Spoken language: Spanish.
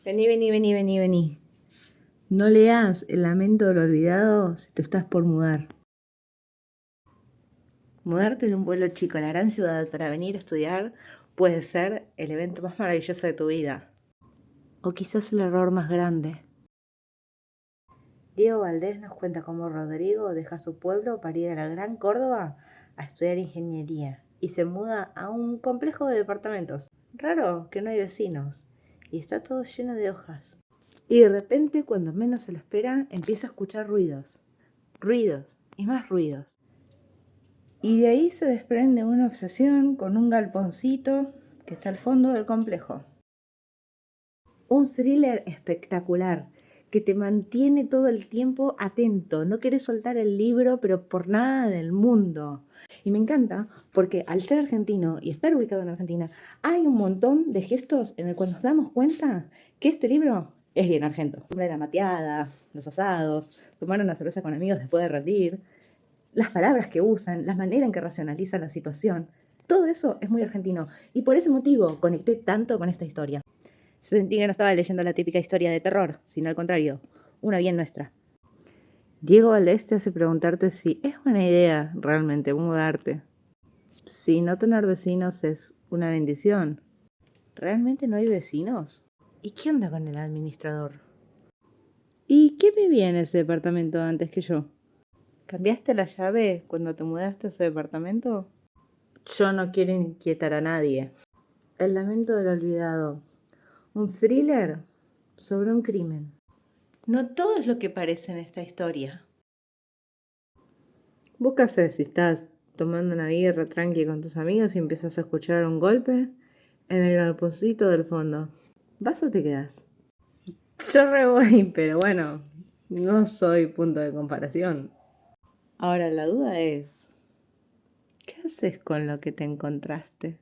Vení, vení, vení, vení, vení. No leas El lamento del olvidado si te estás por mudar. Mudarte de un pueblo chico a la gran ciudad para venir a estudiar puede ser el evento más maravilloso de tu vida. O quizás el error más grande. Diego Valdés nos cuenta cómo Rodrigo deja su pueblo para ir a la Gran Córdoba a estudiar ingeniería y se muda a un complejo de departamentos. Raro que no hay vecinos y está todo lleno de hojas. Y de repente, cuando menos se lo espera, empieza a escuchar ruidos. Ruidos y más ruidos. Y de ahí se desprende una obsesión con un galponcito que está al fondo del complejo. Un thriller espectacular que te mantiene todo el tiempo atento. No querés soltar el libro, pero por nada del mundo. Y me encanta porque al ser argentino y estar ubicado en Argentina, hay un montón de gestos en el cual nos damos cuenta que este libro es bien argento. La mateada, los asados, tomar una cerveza con amigos después de rendir, las palabras que usan, la manera en que racionalizan la situación. Todo eso es muy argentino y por ese motivo conecté tanto con esta historia. Sentí que no estaba leyendo la típica historia de terror, sino al contrario, una bien nuestra. Diego Valdés te hace preguntarte si es buena idea realmente mudarte. Si no tener vecinos es una bendición. ¿Realmente no hay vecinos? ¿Y qué onda con el administrador? ¿Y qué vivía en ese departamento antes que yo? ¿Cambiaste la llave cuando te mudaste a ese departamento? Yo no quiero inquietar a nadie. El lamento del olvidado. Un thriller sobre un crimen. No todo es lo que parece en esta historia. ¿Vos qué haces si estás tomando una birra tranqui con tus amigos y empiezas a escuchar un golpe en el galponcito del fondo? ¿Vas o te quedás? Yo re voy, pero bueno, no soy punto de comparación. Ahora la duda es, ¿qué haces con lo que te encontraste?